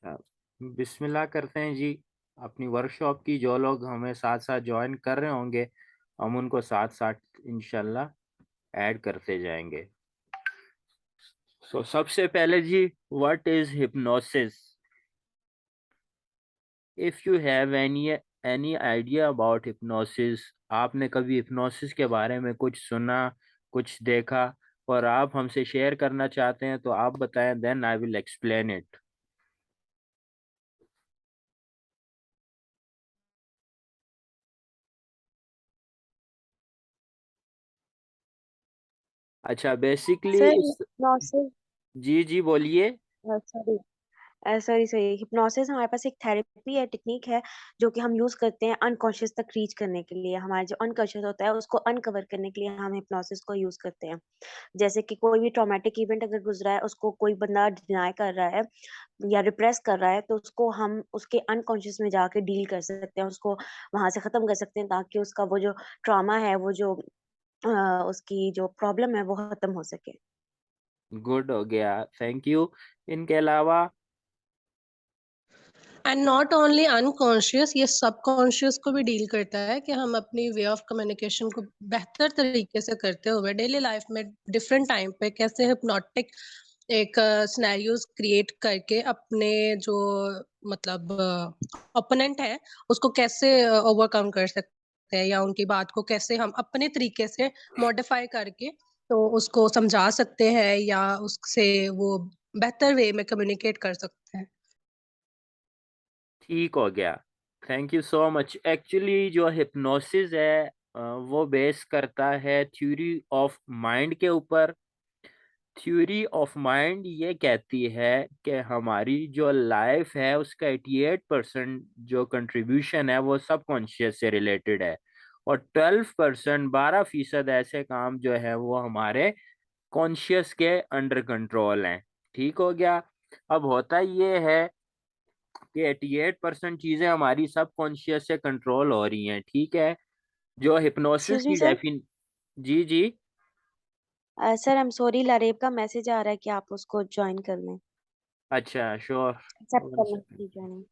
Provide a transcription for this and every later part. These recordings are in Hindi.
अ, बिस्मिल्लाह करते हैं जी। अपनी वर्कशॉप की जो लोग हमें साथ साथ ज्वाइन कर रहे होंगे, हम उनको साथ साथ इंशाल्लाह ऐड करते जाएंगे। सबसे पहले जी, what is hypnosis? If you have any idea about hypnosis, आपने कभी हिप्नोसिस के बारे में कुछ सुना, कुछ देखा और आप हमसे शेयर करना चाहते हैं तो आप बताएं, then I will explain it. अच्छा, बेसिकली सर इस। हिप्नोसिस जी जी, बोलिए। सॉरी सॉरी सॉरी हिप्नोसिस हमारे पास एक थेरेपी है, टेक्निक है जो कि हम यूज करते हैं अनकॉन्शियस तक रीच करने के लिए। हमारा जो अनकॉन्शियस होता है उसको अनकवर करने के लिए हम हिप्नोसिस को यूज करते हैं। जैसे कि कोई भी ट्रॉमेटिक इवेंट अगर गुजरा है, उसको कोई बंदा डिनाई कर रहा है या रिप्रेस कर रहा है, तो उसको हम उसके अनकॉन्शियस में जाके डील कर सकते हैं, उसको वहां से खत्म कर सकते हैं ताकि उसका वो जो ट्रॉमा है, वो जो अ, उसकी जो प्रॉब्लम है वो खत्म हो सके। गुड हो गया, थैंक यू। इनके अलावा। एंड नॉट ओनली अनकॉन्शियस, ये सबकॉन्शियस को भी डील करता है कि हम अपनी वे ऑफ कम्युनिकेशन को बेहतर तरीके से करते हुए डेली लाइफ में डिफरेंट टाइम पे कैसे हिप्नोटिक एक सिनेरियोज क्रिएट करके अपने जो मतलब ओपोनेंट है उसको कैसे ओवरकम कर सकते हैं, या उनकी बात को कैसे हम अपने तरीके से मॉडिफाई करके तो उसको समझा सकते हैं या उससे वो बेहतर वे में कम्युनिकेट कर सकते हैं। ठीक हो गया, thank you so much. Actually जो हिप्नोसिस है, वो बेस करता है थ्योरी ऑफ माइंड के ऊपर। थ्योरी ऑफ माइंड ये कहती है कि हमारी जो लाइफ है उसका 88% जो कंट्रीब्यूशन है वो सबकॉन्शियस से रिलेटेड है, और 12%, 12% ऐसे काम जो है वो हमारे कॉन्शियस के अंडर कंट्रोल हैं। ठीक हो गया। अब होता ये है कि 88% चीजें हमारी सबकॉन्शियस से कंट्रोल हो रही हैं, ठीक है। जो हिप्नोसिस एक्सक्यूज मी की सर। डेफिन जी जी। Sir I am sorry, Lareb का मैसेज आ रहा है कि आप उसको ज्वाइन कर लें, अच्छा, श्योर। एक्सेप्ट कर लें उसकी ज्वाइनिंग।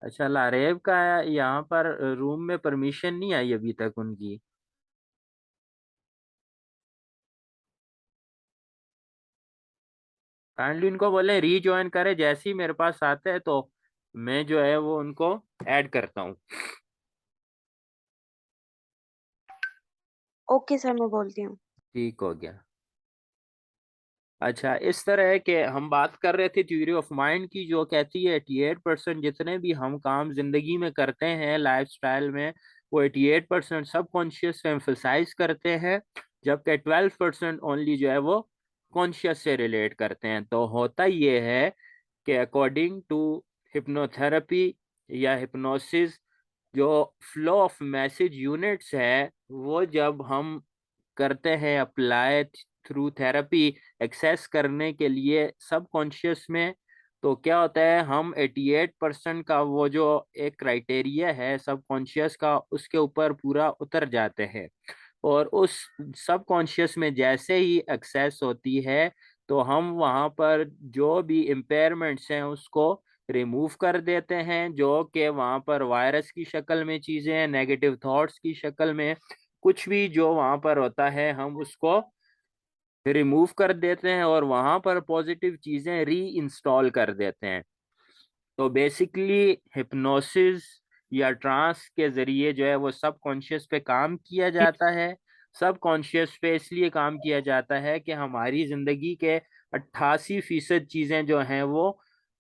अच्छा, लारेब का यहाँ पर रूम में परमिशन नहीं आई अभी तक उनकी। काइंडली उनको बोले रीजॉइन करे, जैसे ही मेरे पास आते हैं तो मैं जो है वो उनको ऐड करता हूँ। ओके सर, मैं बोलती हूँ। ठीक हो गया। अच्छा, इस तरह है कि हम बात कर रहे थे थ्योरी ऑफ माइंड की, जो कहती है 88% जितने भी हम काम जिंदगी में करते हैं लाइफस्टाइल में, वो 88% सबकॉन्शियस पे एम्फसाइज करते हैं, जबकि 12% ओनली जो है वो कॉन्शियस से रिलेट करते हैं। तो होता ये है कि अकॉर्डिंग टू हिप्नोथेरेपी या हिप्नोसिस, जो फ्लो ऑफ मैसेज यूनिट्स है वो जब हम करते हैं अप्लाई थ्रू थेरेपी एक्सेस करने के लिए सबकॉन्शियस में, तो क्या होता है, हम 88% का वो जो एक क्राइटेरिया है सबकॉन्शियस का, उसके ऊपर पूरा उतर जाते हैं। और उस सबकॉन्शियस में जैसे ही एक्सेस होती है तो हम वहाँ पर जो भी इम्पेयरमेंट्स हैं उसको रिमूव कर देते हैं, जो कि वहाँ पर वायरस की शक्ल में चीज़ें हैं, नेगेटिव थॉट्स की शक्ल में कुछ भी जो वहाँ पर होता है हम उसको रिमूव कर देते हैं और वहाँ पर पॉजिटिव चीज़ें री इंस्टॉल कर देते हैं। तो बेसिकली हिप्नोसिस या ट्रांस के जरिए जो है वो सबकॉन्शियस पे काम किया जाता है। सबकॉन्शियस पे इसलिए काम किया जाता है कि हमारी जिंदगी के 88% चीजें जो हैं वो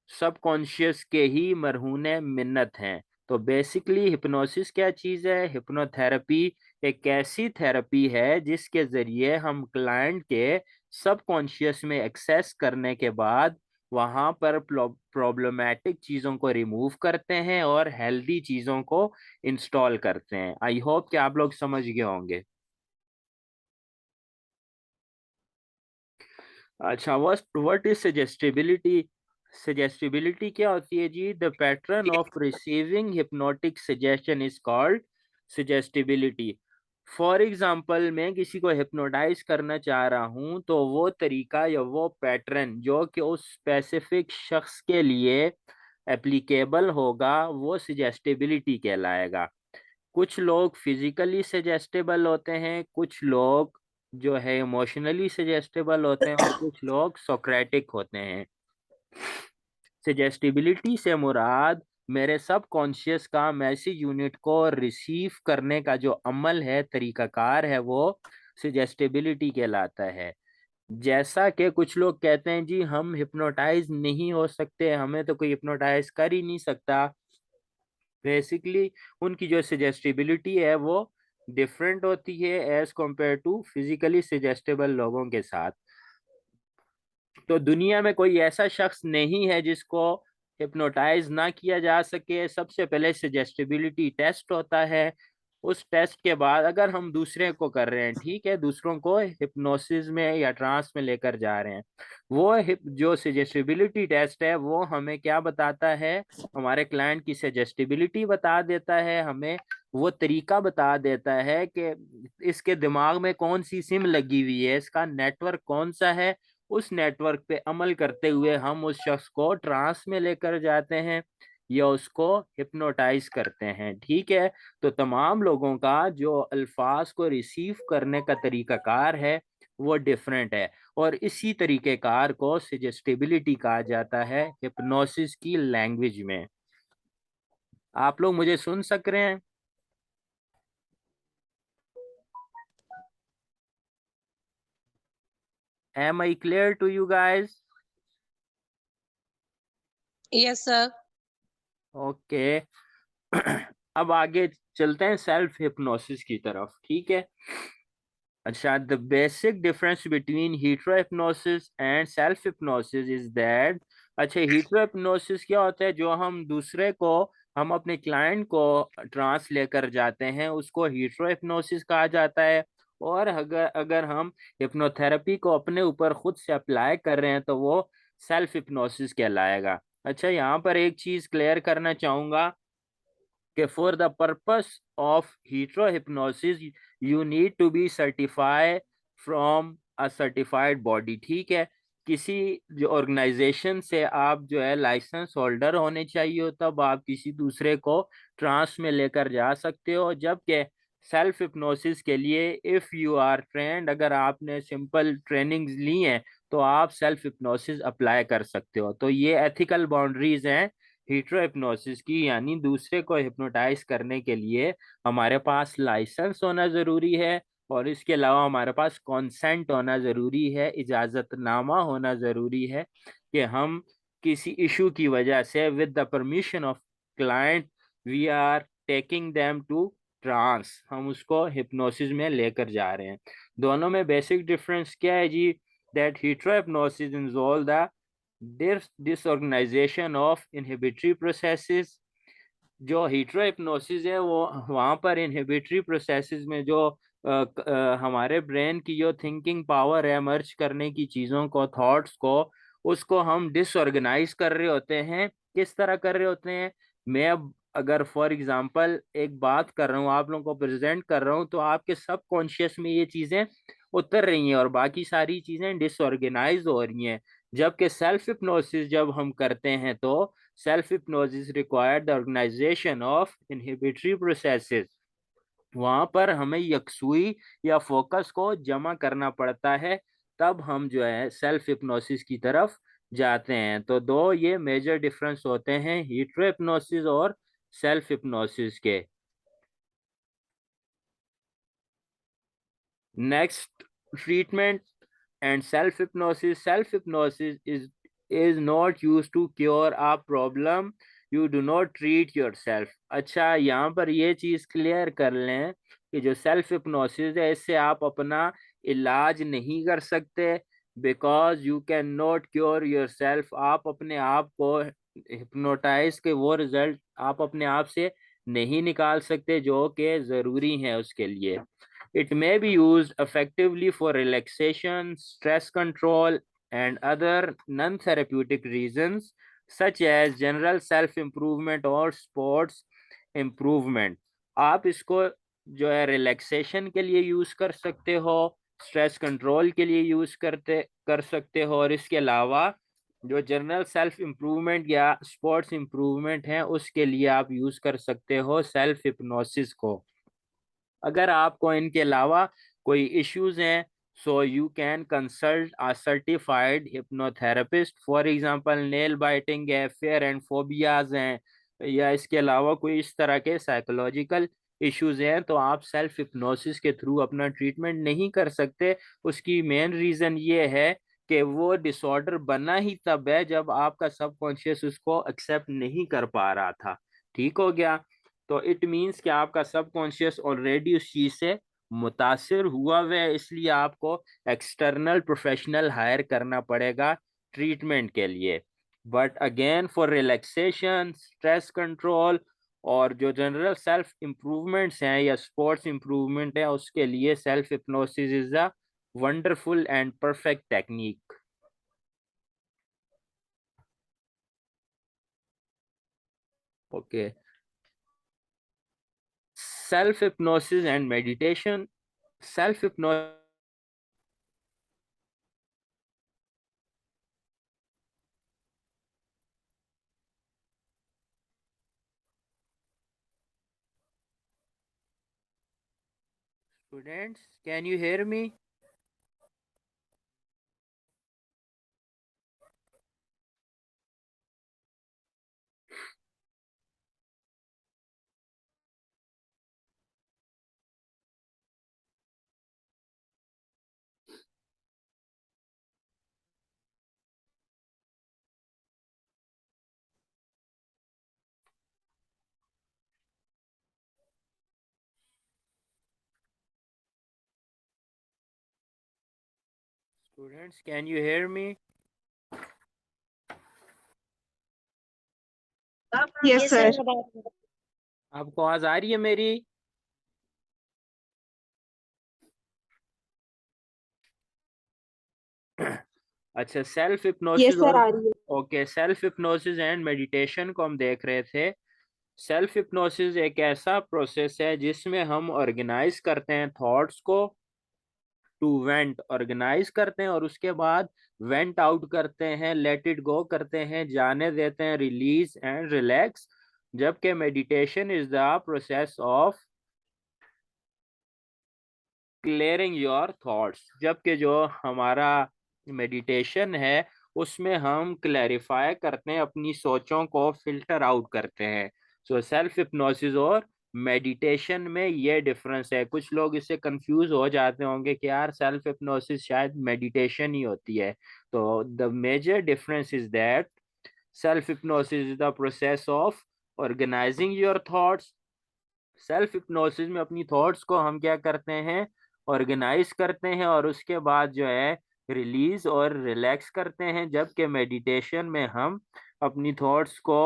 सबकॉन्शियस के ही मरहूने मिन्नत हैं। तो बेसिकली हिप्नोसिस क्या चीज़ है? हिप्नोथेरेपी एक ऐसी थेरेपी है जिसके जरिए हम क्लाइंट के सबकॉन्शियस में एक्सेस करने के बाद वहां पर प्रॉब्लमेटिक चीजों को रिमूव करते हैं और हेल्दी चीजों को इंस्टॉल करते हैं। आई होप कि आप लोग समझ गए होंगे। अच्छा, व्हाट इज सजेस्टिबिलिटी? सजेस्टिबिलिटी क्या होती है जी? The pattern of receiving hypnotic suggestion is called suggestibility. For example, मैं किसी को हिप्नोटाइज करना चाह रहा हूँ तो वो तरीका या वो पैटर्न जो कि उस स्पेसिफिक शख्स के लिए एप्लीकेबल होगा वो सजेस्टिबिलिटी कहलाएगा। कुछ लोग फिजिकली सजेस्टेबल होते हैं, कुछ लोग जो है इमोशनली सजेस्टेबल होते हैं, और कुछ लोग सोक्रेटिक होते हैं। सजेस्टिबिलिटी से मुराद मेरे सब कॉन्शियस का मैसेज यूनिट को रिसीव करने का जो अमल है, तरीकाकार है, वो सजेस्टिबिलिटी कहलाता है। जैसा कि कुछ लोग कहते हैं जी हम हिप्नोटाइज नहीं हो सकते, हमें तो कोई हिप्नोटाइज कर ही नहीं सकता। बेसिकली उनकी जो सजेस्टिबिलिटी है वो डिफरेंट होती है as compared to physically suggestible लोगों के साथ। तो दुनिया में कोई ऐसा शख्स नहीं है जिसको हिप्नोटाइज ना किया जा सके। सबसे पहले सजेस्टिबिलिटी टेस्ट होता है। उस टेस्ट के बाद अगर हम दूसरे को कर रहे हैं, ठीक है, दूसरों को हिप्नोसिस में या ट्रांस में लेकर जा रहे हैं, वो जो सजेस्टिबिलिटी टेस्ट है वो हमें क्या बताता है? हमारे क्लाइंट की सजेस्टिबिलिटी बता देता है, हमें वो तरीका बता देता है कि इसके दिमाग में कौन सी सिम लगी हुई है, इसका नेटवर्क कौन सा है। उस नेटवर्क पे अमल करते हुए हम उस शख्स को ट्रांस में लेकर जाते हैं या उसको हिप्नोटाइज करते हैं, ठीक है। तो तमाम लोगों का जो अल्फाज को रिसीव करने का तरीकाकार है वो डिफरेंट है, और इसी तरीकेकार को सजेस्टिबिलिटी कहा जाता है हिप्नोसिस की लैंग्वेज में। आप लोग मुझे सुन सक रहे हैं? Am I clear to you guys? Yes sir. Okay. अब आगे चलते हैं सेल्फ हिप्नोसिस की तरफ, ठीक है। अच्छा, the basic difference between hetero hypnosis and self hypnosis is that, अच्छा, हीट्रो हिप्नोसिस क्या होता है? जो हम दूसरे को, हम अपने क्लाइंट को ट्रांस लेकर जाते हैं उसको हीट्रो हिप्नोसिस कहा जाता है। और अगर अगर हम हिप्नोथेरेपी को अपने ऊपर खुद से अप्लाई कर रहे हैं तो वो सेल्फ हिप्नोसिस कहलाएगा। अच्छा, यहाँ पर एक चीज क्लियर करना चाहूंगा कि for the purpose of hetero hypnosis you need to be certify from a certified body, ठीक है। किसी जो ऑर्गेनाइजेशन से आप जो है लाइसेंस होल्डर होने चाहिए हो, तब आप किसी दूसरे को ट्रांस में लेकर जा सकते हो। जबकि सेल्फ हिप्नोसिस के लिए इफ़ यू आर ट्रेंड, अगर आपने सिंपल ट्रेनिंग्स ली हैं तो आप सेल्फ हिप्नोसिस अप्लाई कर सकते हो। तो ये एथिकल बाउंड्रीज हैं हीट्रो हिप्नोसिस की, यानी दूसरे को हिप्नोटाइज करने के लिए हमारे पास लाइसेंस होना ज़रूरी है, और इसके अलावा हमारे पास कॉन्सेंट होना ज़रूरी है, इजाज़तनामा होना ज़रूरी है कि हम किसी इशू की वजह से with the permission of client we are taking them to trance, हम उसको हिप्नोसिस में लेकर जा रहे हैं। दोनों में बेसिक डिफरेंस क्या है जी? That hetero hypnosis involve the disorganization of inhibitory processes। जो हीट्रो हिप्नोसिस है वो वहाँ पर इनहिबिटरी प्रोसेसेस में जो हमारे ब्रेन की जो थिंकिंग पावर है मर्ज करने की चीज़ों को, थॉट्स को, उसको हम डिसऑर्गेनाइज कर रहे होते हैं। किस तरह कर रहे होते हैं? मैं अब अगर फॉर एग्जांपल एक बात कर रहा हूँ, आप लोगों को प्रेजेंट कर रहा हूँ, तो आपके सब कॉन्शियस में ये चीज़ें उतर रही हैं और बाकी सारी चीज़ें डिसऑर्गेनाइज हो रही हैं। जबकि सेल्फ हिप्नोसिस जब हम करते हैं तो self hypnosis required the organisation of inhibitory processes. वहां पर हमें यकसुई या फोकस को जमा करना पड़ता है, तब हम जो है सेल्फ हिप्नोसिस की तरफ जाते हैं। तो दो ये मेजर डिफरेंस होते हैं हीट्रो हिप्नोसिस और सेल्फ हिप्नोसिस के। Next, treatment and self hypnosis. Self hypnosis is not used to cure a problem, you do not treat yourself. अच्छा, यहाँ पर ये चीज क्लियर कर लें कि जो सेल्फ हिप्नोसिस है इससे आप अपना इलाज नहीं कर सकते, because you can not cure yourself. आप अपने आप को हिप्नोटाइज के वो रिजल्ट आप अपने आप से नहीं निकाल सकते जो कि जरूरी है उसके लिए। It may be used effectively for relaxation, stress control, and other non-therapeutic reasons such as general self-improvement or sports improvement. आप इसको जो है रिलैक्सेशन के लिए यूज़ कर सकते हो, स्ट्रेस कंट्रोल के लिए यूज़ कर सकते हो, और इसके अलावा जो जनरल सेल्फ इम्प्रूवमेंट या स्पोर्ट्स इम्प्रूवमेंट है उसके लिए आप यूज़ कर सकते हो सेल्फ हिप्नोसिस को। अगर आपको इनके अलावा कोई इश्यूज हैं, so you can consult a certified hypnotherapist. For example nail biting है, फेयर एंड फोबियाज हैं, या इसके अलावा कोई इस तरह के साइकोलॉजिकल इश्यूज हैं, तो आप सेल्फ हिप्नोसिस के थ्रू अपना ट्रीटमेंट नहीं कर सकते। उसकी मेन रीज़न ये है कि वो डिसऑर्डर बना ही तब है जब आपका सबकॉन्शियस उसको एक्सेप्ट नहीं कर पा रहा था। ठीक हो गया? तो इट मीन्स कि आपका सबकॉन्शियस ऑलरेडी उस चीज़ से मुतासिर हुआ हुआ है, इसलिए आपको एक्सटर्नल प्रोफेशनल हायर करना पड़ेगा ट्रीटमेंट के लिए। But again for relaxation, stress control और जो जनरल सेल्फ इम्प्रूवमेंट्स हैं या स्पोर्ट्स इम्प्रूवमेंट है, उसके लिए self hypnosis is a wonderful and perfect technique. Okay, self hypnosis and meditation. Self hypnosis students, can you hear me? Students, can you hear me? Yes, Yes, sir. sir. आपको आवाज आ रही है मेरी? अच्छा, सेल्फ Yes, हिप्नोसिस sir, और आ रही है। Okay, self hypnosis and meditation को हम देख रहे थे। सेल्फ हिप्नोसिस एक ऐसा प्रोसेस है जिसमें हम ऑर्गेनाइज करते हैं थॉट्स को टू वेंट, ऑर्गेनाइज करते हैं और उसके बाद वेंट आउट करते हैं, लेट इट गो करते हैं, जाने देते हैं, रिलीज एंड रिलैक्स। जबकि meditation is the process of clearing your thoughts, जबकि जो हमारा मेडिटेशन है उसमें हम क्लैरिफाई करते हैं, अपनी सोचों को फिल्टर आउट करते हैं। सो सेल्फ हिप्नोसिस और मेडिटेशन में ये डिफरेंस है। कुछ लोग इससे कंफ्यूज हो जाते होंगे कि यार सेल्फ हिप्नोसिस शायद मेडिटेशन ही होती है। तो the major difference is that self hypnosis is the process of organising your thoughts. Self hypnosis में अपनी थॉट्स को हम क्या करते हैं, ऑर्गेनाइज करते हैं और उसके बाद जो है रिलीज और रिलैक्स करते हैं। जबकि मेडिटेशन में हम अपनी थॉट्स को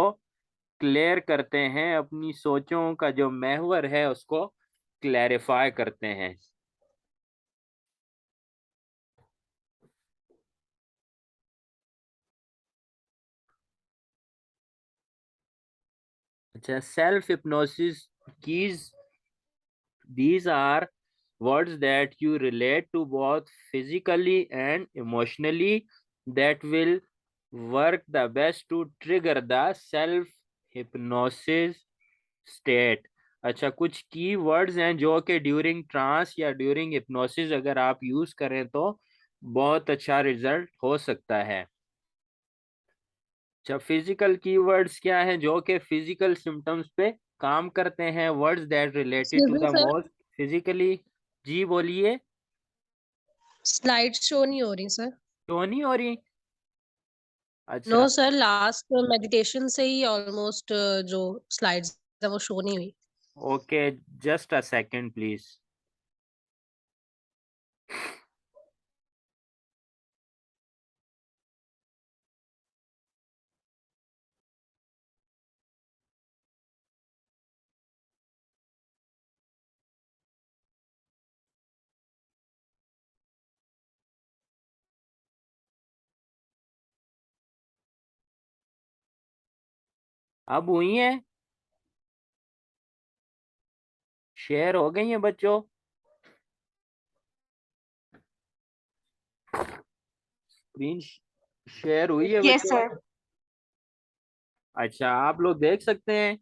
क्लियर करते हैं, अपनी सोचों का जो महवर है उसको क्लैरिफाई करते हैं। अच्छा, self hypnosis keys, these are words that you relate to both physically and emotionally that will work the best to trigger the self hypnosis state। अच्छा, कुछ की वर्ड्स हैं जो कि ड्यूरिंग ट्रांस या ड्यूरिंग हिप्नोसिस अगर आप यूज करें तो बहुत अच्छा रिजल्ट हो सकता है। अच्छा, फिजिकल कीवर्ड्स क्या हैं जो कि फिजिकल सिम्टम्स पे काम करते हैं? Words that related excuse to me the sir, most physically. जी बोलिए। स्लाइड शो नहीं हो रही सर। तो नहीं हो रही? नो अच्छा, सर, लास्ट मेडिटेशन से ही ऑलमोस्ट जो स्लाइड्स है वो शो नहीं हुई। Okay, just a second please. अब हुई है, शेयर हो गई है बच्चों, स्क्रीन शेयर हुई है यस बच्चों। सर। अच्छा, आप लोग देख सकते हैं।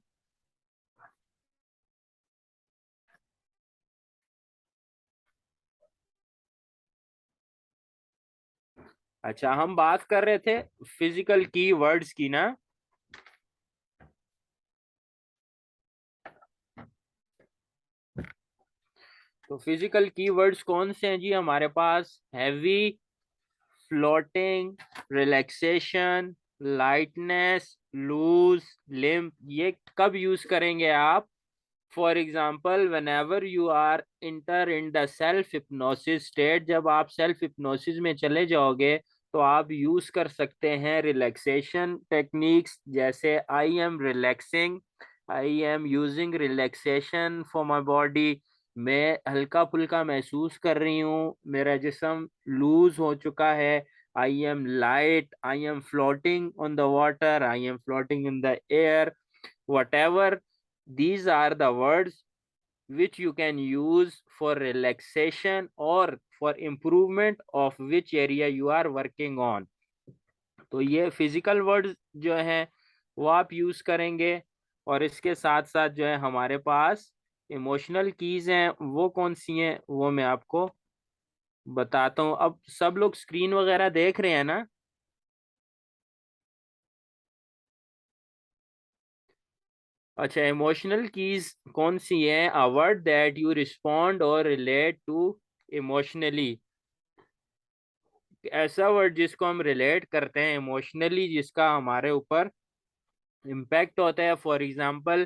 अच्छा, हम बात कर रहे थे फिजिकल की वर्ड्स की ना। तो फिजिकल की वर्ड्स कौन से हैं जी हमारे पास? Heavy, floating, relaxation, lightness, loose, limp. ये कब यूज करेंगे आप? For example, whenever you are enter in the self hypnosis state, जब आप सेल्फ हिप्नोसिस में चले जाओगे तो आप यूज कर सकते हैं रिलैक्सेशन टेक्निक्स, जैसे I am relaxing, I am using relaxation for my body. मैं हल्का फुल्का महसूस कर रही हूँ, मेरा जिस्म लूज हो चुका है। I am light, I am floating on the water, I am floating in the air, whatever. These are the words which you can use for relaxation or for improvement of which area you are working on. तो ये फिजिकल वर्ड्स जो हैं वो आप यूज करेंगे। और इसके साथ साथ जो है हमारे पास इमोशनल कीज हैं, वो कौन सी हैं वो मैं आपको बताता हूँ। अब सब लोग स्क्रीन वगैरह देख रहे हैं ना? अच्छा, इमोशनल कीज कौन सी है? A word that you respond और रिलेट टू इमोशनली। ऐसा वर्ड जिसको हम रिलेट करते हैं इमोशनली, जिसका हमारे ऊपर इम्पैक्ट होता है। For example,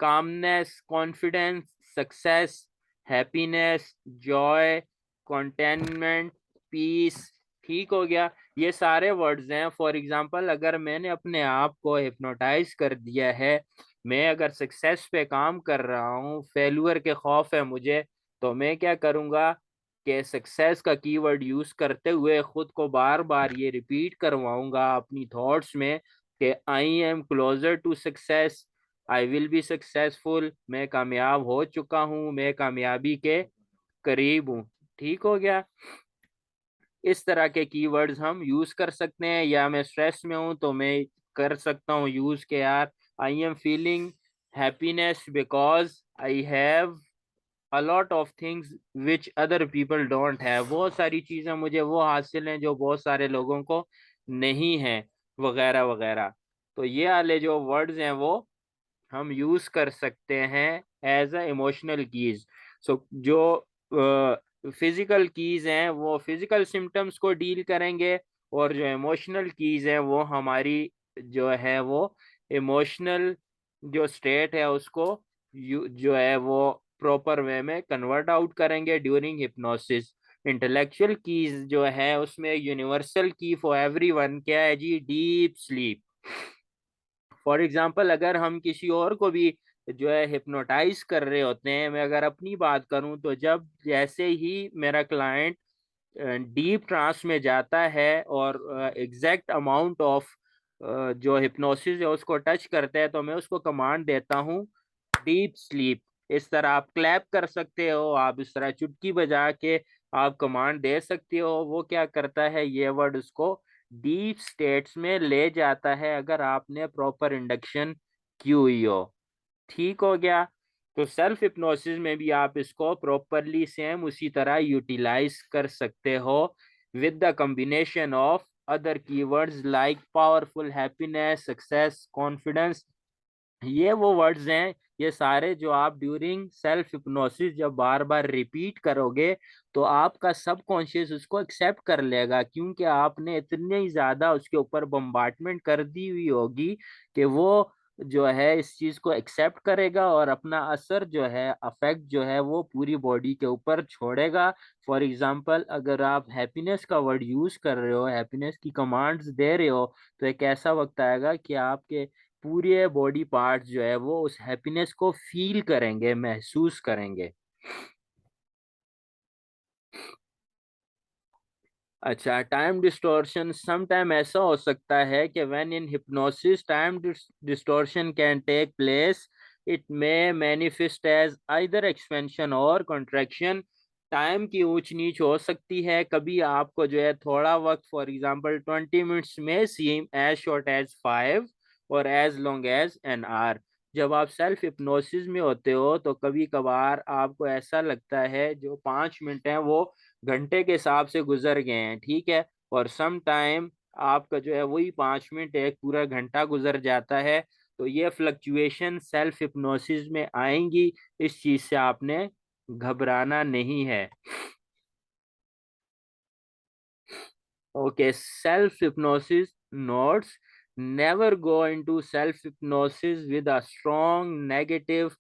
calmness, confidence, success, happiness, joy, contentment, peace. ठीक हो गया, ये सारे वर्ड्स हैं। फॉर एग्जांपल, अगर मैंने अपने आप को हिप्नोटाइज कर दिया है, मैं अगर सक्सेस पे काम कर रहा हूँ, फेल्यूर के खौफ है मुझे, तो मैं क्या करूँगा कि सक्सेस का कीवर्ड यूज करते हुए खुद को बार बार ये रिपीट करवाऊंगा अपनी थॉट्स में कि I am closer to success, I will be successful, मैं कामयाब हो चुका हूँ, मैं कामयाबी के करीब हूँ। ठीक हो गया। इस तरह के कीवर्ड्स हम यूज कर सकते हैं। या मैं स्ट्रेस में हूँ तो मैं कर सकता हूँ यूज के यार, I am feeling happiness because I have a lot of things which other people don't have। बहुत सारी चीजें मुझे वो हासिल हैं जो बहुत सारे लोगों को नहीं है, वगैरह वगैरह। तो ये वाले जो वर्ड्स हैं वो हम यूज कर सकते हैं एज अ इमोशनल कीज। सो जो फिजिकल कीज हैं वो फिजिकल सिम्टम्स को डील करेंगे, और जो इमोशनल कीज हैं वो हमारी जो है वो इमोशनल जो स्टेट है उसको जो है वो प्रॉपर वे में कन्वर्ट आउट करेंगे ड्यूरिंग हिप्नोसिस। इंटेलेक्चुअल कीज जो है उसमें यूनिवर्सल की फॉर एवरीवन क्या है जी? Deep sleep. फॉर एग्जाम्पल, अगर हम किसी और को भी जो है हिप्नोटाइज कर रहे होते हैं, मैं अगर अपनी बात करूं तो जब जैसे ही मेरा क्लाइंट डीप ट्रांस में जाता है और एग्जैक्ट अमाउंट ऑफ जो हिप्नोसिस है उसको टच करता है, तो मैं उसको कमांड देता हूँ डीप स्लीप। इस तरह आप क्लैप कर सकते हो, आप इस तरह चुटकी बजा के आप कमांड दे सकते हो। वो क्या करता है, ये वर्ड उसको डीप स्टेट्स में ले जाता है, अगर आपने प्रॉपर इंडक्शन की हुई हो। ठीक हो गया। तो सेल्फ हिप्नोसिस में भी आप इसको प्रॉपरली सेम उसी तरह यूटिलाइज कर सकते हो with the combination of other keywords like powerful, happiness, success, confidence. ये वो वर्ड्स हैं, ये सारे जो आप ड्यूरिंग सेल्फ हिप्नोसिस जब बार बार रिपीट करोगे तो आपका सबकॉन्शियस उसको एक्सेप्ट कर लेगा, क्योंकि आपने इतनी ही ज्यादा उसके ऊपर बम्बार्टमेंट कर दी हुई होगी कि वो जो है इस चीज को एक्सेप्ट करेगा और अपना असर जो है, अफेक्ट जो है वो पूरी बॉडी के ऊपर छोड़ेगा। फॉर एग्जांपल, अगर आप हैप्पीनेस का वर्ड यूज कर रहे हो, हैप्पीनेस की कमांड्स दे रहे हो, तो एक ऐसा वक्त आएगा कि आपके पूरे बॉडी पार्ट्स जो है वो उस हैप्पीनेस को फील करेंगे, महसूस करेंगे। अच्छा, टाइम डिस्टॉर्शन सम टाइम ऐसा हो सकता है कि when in hypnosis time distortion can take place, it may manifest as either expansion or contraction. Time की ऊंच नीच हो सकती है, कभी आपको जो है थोड़ा वक्त, फॉर एग्जांपल 20 मिनट्स में सीम एज शॉर्ट एज 5 और as long as an hour. जब आप सेल्फ हिप्नोसिस में होते हो तो कभी कभार आपको ऐसा लगता है जो 5 मिनट है वो घंटे के हिसाब से गुजर गए हैं, ठीक है। और सम टाइम आपका जो है वही 5 मिनट एक पूरा घंटा गुजर जाता है। तो ये फ्लक्चुएशन सेल्फ हिप्नोसिस में आएंगी, इस चीज से आपने घबराना नहीं है। Okay, self hypnosis notes, never go into self hypnosis with a strong negative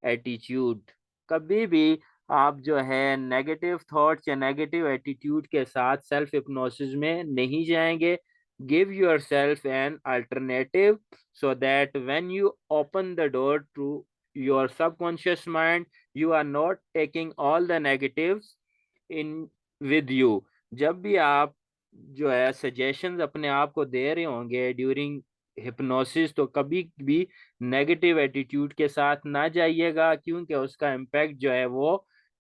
attitude. कभी भी आप जो है नेगेटिव थॉट्स या नेगेटिव एटीट्यूड के साथ सेल्फ हिप्नोसिस में नहीं जाएंगे। Give yourself an alternative so that when you open the door to your subconscious mind, you are not taking all the negatives in with you. जब भी आप जो है सजेशंस अपने आप को दे रहे होंगे ड्यूरिंग हिप्नोसिस, तो कभी भी नेगेटिव एटीट्यूड के साथ ना जाइएगा, क्योंकि उसका इम्पैक्ट जो है वो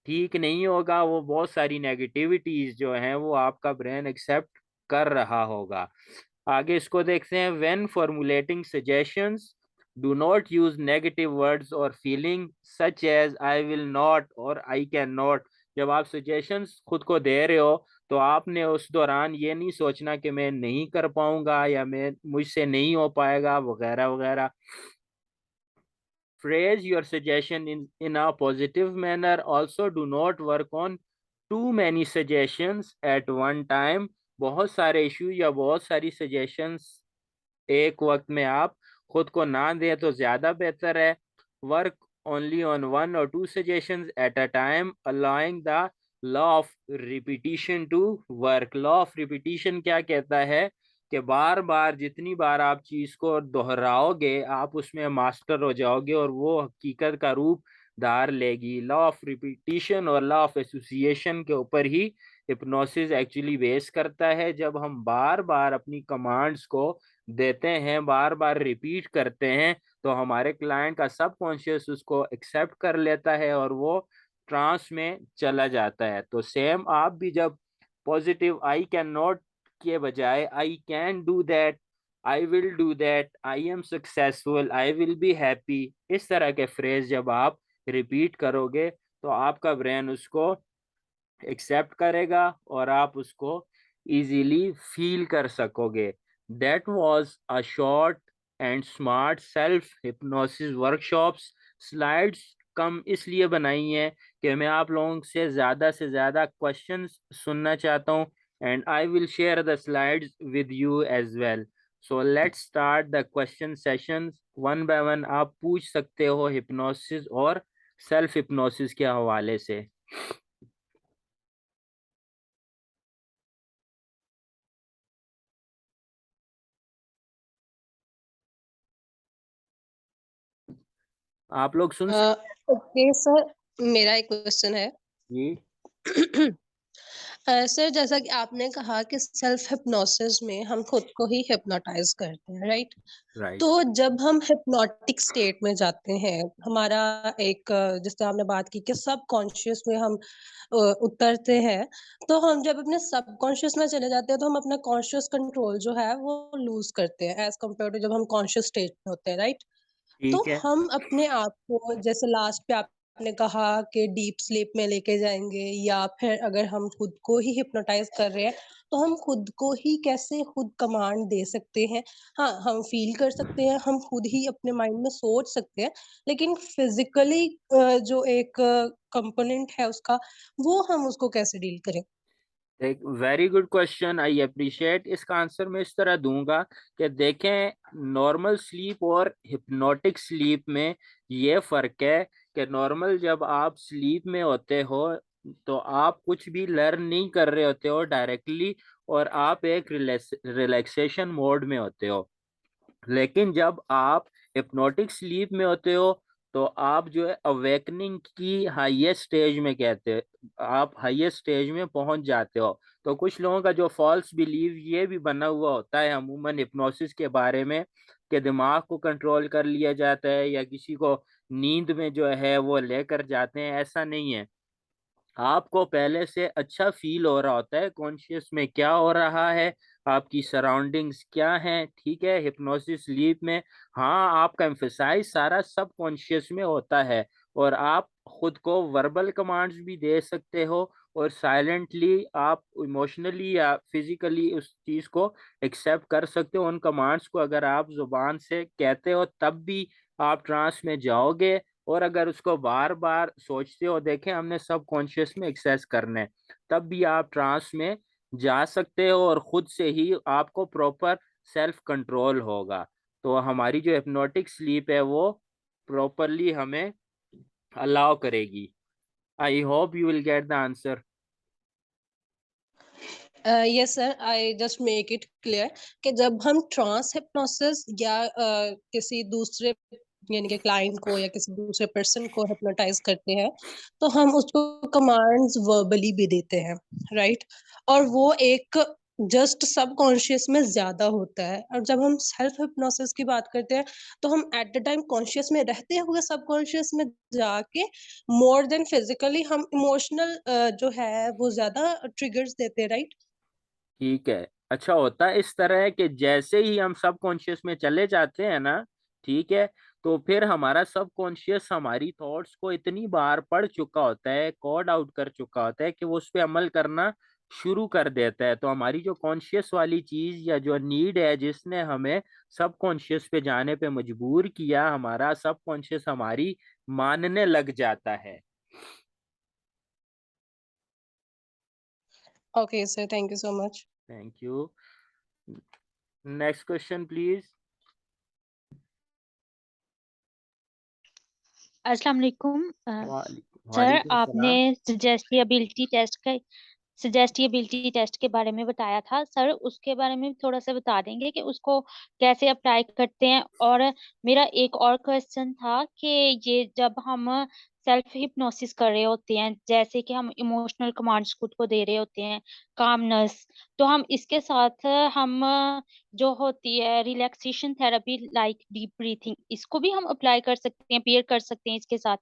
ठीक नहीं होगा। वो बहुत सारी नेगेटिविटीज जो हैं वो आपका ब्रेन एक्सेप्ट कर रहा होगा। आगे इसको देखते हैं। When formulating suggestions, do not use negative words or feeling such as I will not or I can not. जब आप सजेशंस खुद को दे रहे हो तो आपने उस दौरान ये नहीं सोचना कि मैं नहीं कर पाऊंगा या मैं मुझसे नहीं हो पाएगा वगैरह वगैरह। Phrase your suggestion in a positive manner. Also, do not work on too many suggestions at one time. बहुत सारे इशू या बहुत सारी सजेशंस एक वक्त में आप खुद को ना दें तो ज्यादा बेहतर है। Work only on 1 or 2 suggestions at a time, allowing the law of repetition to work. Law of repetition क्या कहता है कि बार बार जितनी बार आप चीज को दोहराओगे आप उसमें मास्टर हो जाओगे और वो हकीकत का रूप धार लेगी। लॉ ऑफ रिपीटिशन और लॉ ऑफ एसोसिएशन के ऊपर ही हिप्नोसिस एक्चुअली बेस करता है। जब हम बार बार अपनी कमांड्स को देते हैं, बार बार रिपीट करते हैं, तो हमारे क्लाइंट का सबकॉन्शियस उसको एक्सेप्ट कर लेता है और वो ट्रांस में चला जाता है। तो सेम आप भी जब पॉजिटिव आई कैन नॉट के बजाय I can do that, I will do that, I am successful, I will be happy, इस तरह के फ्रेज जब आप रिपीट करोगे तो आपका ब्रेन उसको एक्सेप्ट करेगा और आप उसको इजीली फील कर सकोगे। That was a short and smart self hypnosis workshops. Slides कम इसलिए बनाई हैं कि मैं आप लोगों से ज़्यादा क्वेश्चंस सुनना चाहता हूँ, and I will share the slides with you as well. So let's start the question sessions one by one. आप पूछ सकते हो हिप्नोसिस और सेल्फ हिप्नोसिस के हवाले से। आप लोग सुन सकते ओके सर, मेरा एक क्वेश्चन है। हैं जी। सर, जैसा कि आपने कहा कि सेल्फ हिप्नोसिस में हम खुद को ही हिप्नोटाइज करते हैं, राइट? राइट। तो जब हम हिप्नोटिक स्टेट में जाते हैं, हमारा एक जैसे आपने बात की कि सबकॉन्शियस में हम उतरते हैं, तो हम जब अपने सबकॉन्शियस में चले जाते हैं, तो हम अपना कॉन्शियस कंट्रोल जो है वो लूज़ करते हैं एज़ कम्पेयर टू जब हम कॉन्शियस स्टेट में होते हैं, राइट? तो ठीक है। हम अपने आप को जैसे लास्ट पे आपने कहा कि डीप स्लीप में लेके जाएँगे या फिर अगर हम खुद को ही हिप्नोटाइज़ कर रहे हैं, तो हम खुद को ही कैसे खुद कमांड दे सकते हैं? हाँ, हम फ़ील कर सकते हैं, हम खुद ही अपने माइंड में सोच सकते हैं, लेकिन फ़िज़िकली जो एक कंपोनेंट है उसका, वो हम उसको कैसे डील करें? एक very good question, I appreciate. इसका आंसर मैं इस तरह दूंगा कि देखें, नॉर्मल स्लीप और हिप्नोटिक स्लीप में ये फ़र्क है कि नॉर्मल जब आप स्लीप में होते हो तो आप कुछ भी लर्न नहीं कर रहे होते हो डायरेक्टली, और आप एक रिलैक्सेशन मोड में होते हो। लेकिन जब आप हिप्नोटिक स्लीप में होते हो तो आप जो है अवेकनिंग की हाईएस्ट स्टेज में कहते हैं, आप हाईएस्ट स्टेज में पहुंच जाते हो। तो कुछ लोगों का जो फॉल्स बिलीव ये भी बना हुआ होता है अमूमन हिप्नोसिस के बारे में, कि दिमाग को कंट्रोल कर लिया जाता है या किसी को नींद में जो है वो लेकर जाते हैं। ऐसा नहीं है। आपको पहले से अच्छा फील हो रहा होता है कॉन्शियस में क्या हो रहा है, आपकी सराउंडिंग्स क्या हैं, ठीक है। हिप्नोसिस स्लीप में हाँ आपका एम्फेसाइज सारा सब कॉन्शियस में होता है, और आप खुद को वर्बल कमांड्स भी दे सकते हो, और साइलेंटली आप इमोशनली या फिजिकली उस चीज को एक्सेप्ट कर सकते हो। उन कमांड्स को अगर आप जुबान से कहते हो तब भी आप ट्रांस में जाओगे, और अगर उसको बार बार सोचते हो, देखें हमने सब कॉन्शियस में एक्सेस करने हैं, तब भी आप ट्रांस में जा सकते हो, और खुद से ही आपको प्रॉपर सेल्फ कंट्रोल होगा। तो हमारी जो हिप्नोटिक स्लीप है वो प्रॉपरली हमें अलाउ करेगी। I hope you will get the answer. Yes sir, I just make it clear कि जब हम ट्रांस हिप्नोसिस या किसी दूसरे यानी कि क्लाइंट को या किसी दूसरे पर्सन को हिप्नोटाइज करते हैं तो हम उसको कमांड्स वर्बली भी देते हैं, राइट? और वो एक जस्ट सबकॉन्शियस में ज्यादा होता है। और जब हम सेल्फ हिप्नोसिस की बात करते हैं तो हम एट द टाइम कॉन्शियस में रहते हुए सबकॉन्शियस में जाके मोर देन फिजिकली हम इमोशनल जो है वो ज्यादा ट्रिगर्स देते हैं, राइट? ठीक है। अच्छा होता है इस तरह है कि जैसे ही हम सब कॉन्शियस में चले जाते हैं ना, ठीक है, तो फिर हमारा सब कॉन्शियस हमारी थॉट्स को इतनी बार पढ़ चुका होता है, कोड आउट कर चुका होता है, कि वो उस पर अमल करना शुरू कर देता है। तो हमारी जो कॉन्शियस वाली चीज या जो नीड है जिसने हमें सब कॉन्शियस पे जाने पे मजबूर किया, हमारा सब कॉन्शियस हमारी मानने लग जाता है। Okay, sir. Thank you so much. Thank you. Next question please. अस्सलाम वालेकुम सर, वालेकुम आपने सलाम। सजेस्टिबिलिटी टेस्ट के बारे में बताया था सर, उसके बारे में थोड़ा सा बता देंगे कि उसको कैसे अप्लाई करते हैं। और मेरा एक और क्वेश्चन था कि ये जब हम सेल्फ हिप्नोसिस कर रहे होते हैं, जैसे कि हम इमोशनल कमांड्स खुद को दे रहे होते हैं, कामनेस, तो हम इसके साथ हम जो होती है relaxation therapy like deep breathing, इसको भी हम अप्लाई कर सकते हैं, पेयर कर सकते हैं इसके साथ?